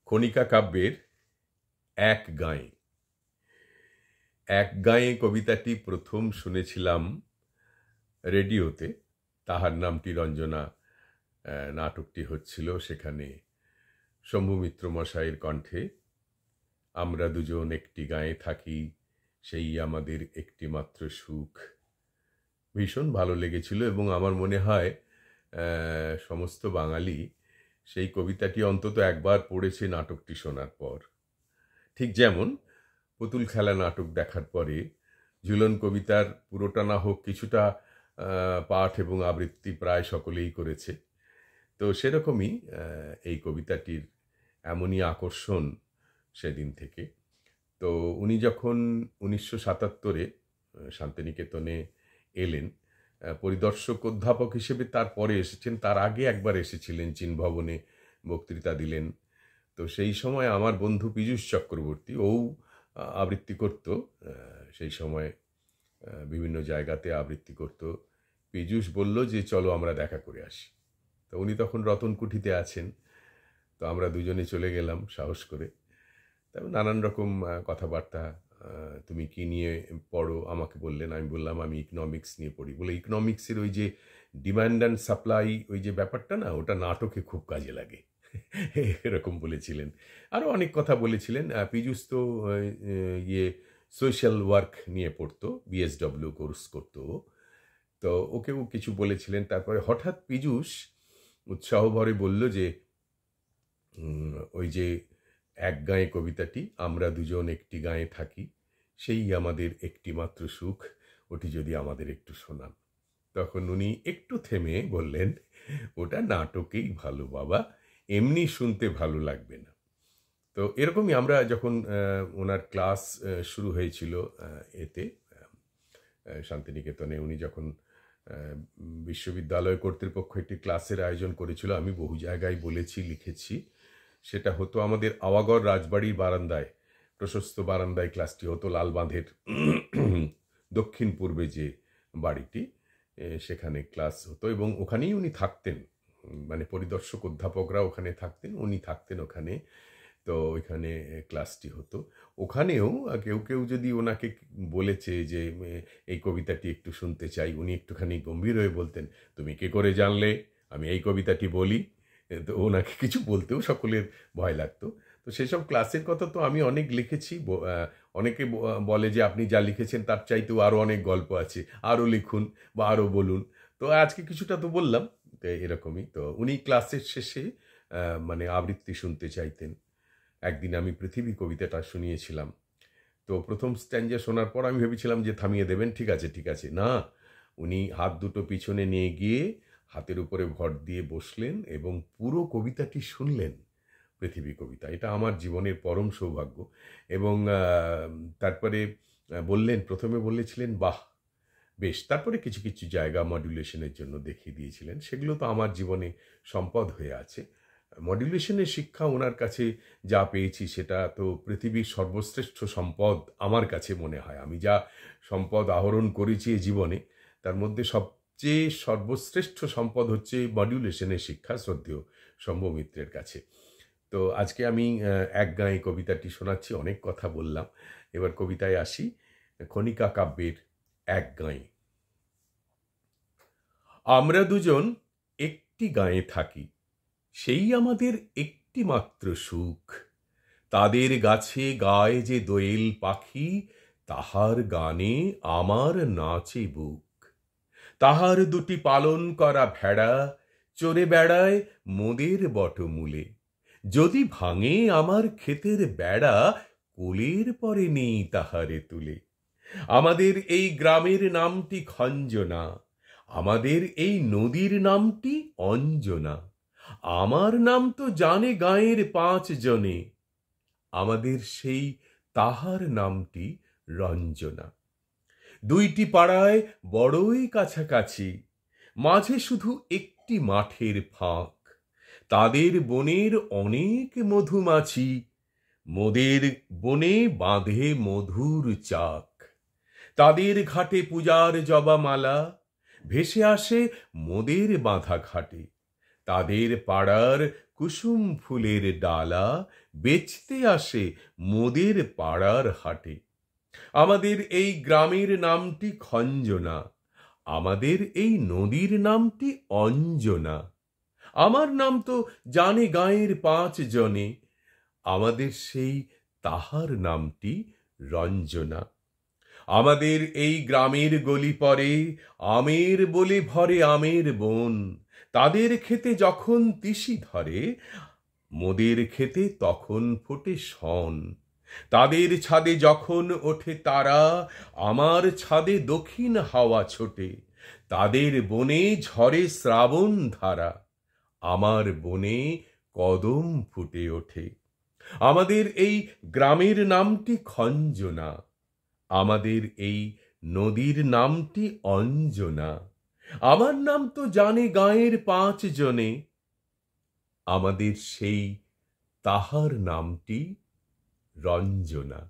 খনিকা কাব্যের এক গাঁয়ে। এক গাঁয়ে কবিতাটি প্রথম শুনেছিলাম রেডিওতে। তাহার নামটি রঞ্জনা নাটকটি হচ্ছিল, সেখানে শম্ভু মিত্র মশাইয়ের কণ্ঠে আমরা দুজন একটি গাঁয়ে থাকি, সেই আমাদের একটি মাত্র সুখ। ভীষণ ভালো লেগেছিল এবং আমার মনে হয় সমস্ত বাঙালি সেই কবিতাটি অন্তত একবার পড়েছে নাটকটি শোনার পর। ঠিক যেমন পুতুল খেলা নাটক দেখার পরে ঝুলন কবিতার পুরোটা না হোক কিছুটা পাঠ এবং আবৃত্তি প্রায় সকলেই করেছে। তো সেরকমই এই কবিতাটির এমনই আকর্ষণ সেদিন থেকে। তো উনি যখন 1977-এ শান্তিনিকেতনে এলেন পরিদর্শক অধ্যাপক হিসেবে, তারপরে এসেছেন, তার আগে একবার এসেছিলেন, চীনভবনে বক্তৃতা দিলেন। তো সেই সময় আমার বন্ধু পীযূষ চক্রবর্তী ও আবৃত্তি করত, সেই সময় বিভিন্ন জায়গাতে আবৃত্তি করত। পীযূষ বলল যে চলো আমরা দেখা করে আসি। তো উনি তখন রতনকুঠিতে আছেন। তো আমরা দুজনে চলে গেলাম সাহস করে। তবে নানান রকম কথাবার্তা, তুমি কি নিয়ে পড়ো আমাকে বললেন, আমি বললাম আমি ইকোনমিক্স নিয়ে পড়ি। বলে ইকোনমিক্সের ওই যে ডিমান্ড অ্যান্ড সাপ্লাই ওই যে ব্যাপারটা না, ওটা নাটকে খুব কাজে লাগে, এরকম বলেছিলেন। আরও অনেক কথা বলেছিলেন। পীযূষ তো ইয়ে সোশ্যাল ওয়ার্ক নিয়ে পড়তো, বিএসডব্লিউ কোর্স করতো। তো ওকেও কিছু বলেছিলেন। তারপরে হঠাৎ পীযূষ উৎসাহ ভরে বলল যে ওই যে এক গাঁয়ে কবিতাটি, আমরা দুজন একটি গাঁয়ে থাকি, সেই আমাদের একটি মাত্র সুখ, ওটি যদি আমাদের একটু শোনান। তখন উনি একটু থেমে বললেন, ওটা নাটকেই ভালো বাবা, এমনি শুনতে ভালো লাগবে না। তো এরকমই আমরা যখন ওনার ক্লাস শুরু হয়েছিল এতে শান্তিনিকেতনে, উনি যখন বিশ্ববিদ্যালয় কর্তৃপক্ষ একটি ক্লাসের আয়োজন করেছিল, আমি বহু জায়গায় বলেছি, লিখেছি, সেটা হতো আমাদের আওয়াগড় রাজবাড়ির বারান্দায়, প্রশস্ত বারান্দায় ক্লাসটি হতো, লালবাঁধের দক্ষিণ পূর্বে যে বাড়িটি, সেখানে ক্লাস হতো এবং ওখানেই উনি থাকতেন। মানে পরিদর্শক অধ্যাপকরা ওখানে থাকতেন, উনি থাকতেন ওখানে। তো ওইখানে ক্লাসটি হতো। ওখানেও কেউ কেউ যদি ওনাকে বলেছে যে এই কবিতাটি একটু শুনতে চাই, উনি একটুখানি গম্ভীর হয়ে বলতেন, তুমি কে করে জানলে আমি এই কবিতাটি বলি? তো ওনাকে কিছু বলতেও সকলের ভয় লাগতো। তো সেসব ক্লাসের কথা তো আমি অনেক লিখেছি। অনেকে বলে যে আপনি যা লিখেছেন তার চাইতেও আরও অনেক গল্প আছে, আরও লিখুন বা আরও বলুন। তো আজকে কিছুটা তো বললাম। তো এরকমই। তো উনি ক্লাসের শেষে মানে আবৃত্তি শুনতে চাইতেন। একদিন আমি পৃথিবী কবিতাটা শুনিয়েছিলাম। তো প্রথম স্ট্যাঞ্জা শোনার পর আমি ভেবেছিলাম যে থামিয়ে দেবেন, ঠিক আছে ঠিক আছে। না, উনি হাত দুটো পিছনে নিয়ে গিয়ে হাতের উপরে ভর দিয়ে বসলেন এবং পুরো কবিতাটি শুনলেন, পৃথিবী কবিতা। এটা আমার জীবনের পরম সৌভাগ্য। এবং তারপরে বললেন, প্রথমে বলেছিলেন বাহ বেশ, তারপরে কিছু কিছু জায়গা মডুলেশনের জন্য দেখিয়ে দিয়েছিলেন। সেগুলো তো আমার জীবনে সম্পদ হয়ে আছে। মডুলেশনের শিক্ষা ওনার কাছে যা পেয়েছি সেটা তো পৃথিবীর সর্বশ্রেষ্ঠ সম্পদ আমার কাছে মনে হয়। আমি যা সম্পদ আহরণ করেছি জীবনে, তার মধ্যে সবচেয়ে সর্বশ্রেষ্ঠ সম্পদ হচ্ছে মডুলেশনের শিক্ষা, শ্রদ্ধেয় শম্ভু মিত্রের কাছে। তো আজকে আমি এক গাঁয়ে কবিতাটি শোনাচ্ছি। অনেক কথা বললাম, এবার কবিতায় আসি। খনিকা কাব্যের এক গাঁয়ে। আমরা দুজন একটি গাঁয়ে থাকি, সেই আমাদের একটি মাত্র সুখ। তাদের গাছে গায় যে দোয়েল পাখি, তাহার গানে আমার নাচে বুক। তাহার দুটি পালন করা ভেড়া চরে বেড়ায় মোদের বটমূলে। যদি ভাঙে আমার ক্ষেতের বেড়া, কোলের পরে নেই তাহারে তুলে। আমাদের এই গ্রামের নামটি খঞ্জনা, আমাদের এই নদীর নামটি অঞ্জনা। আমার নাম তো জানে গাঁয়ের 5 জনে, আমাদের সেই তাহার নামটি রঞ্জনা। দুইটি পাড়ায় বড়ই কাছাকাছি, মাঝে শুধু একটি মাঠের ফাঁক। তাদের বনের অনেক মধুমাছি, মোদের বনে বাঁধে মধুর চাক। তাদের ঘাটে পূজার জবামালা ভেসে আসে মোদের বাঁধা ঘাটে। তাদের পাড়ার কুসুম ফুলের ডালা বেচতে আসে মোদের পাড়ার হাটে। আমাদের এই গ্রামের নামটি খঞ্জনা, আমাদের এই নদীর নামটি অঞ্জনা। আমার নাম তো জানে গাঁয়ের 5 জনে, আমাদের সেই তাহার নামটি রঞ্জনা। আমাদের এই গ্রামের গলি পরে আমের বলে ভরে আমের বন, তাদের ক্ষেতে যখন তিসি ধরে মোদের ক্ষেতে তখন ফোটে শন। তাদের ছাদে যখন ওঠে তারা, আমার ছাদে দক্ষিণ হাওয়া ছোটে। তাদের বনে ঝরে শ্রাবণ ধারা, আমার বনে কদম ফুটে ওঠে। আমাদের এই গ্রামের নামটি খঞ্জনা, আমাদের এই নদীর নামটি অঞ্জনা। আমার নাম তো জানে গাঁয়ের 5 জনে, আমাদের সেই তাহার নামটি রঞ্জনা।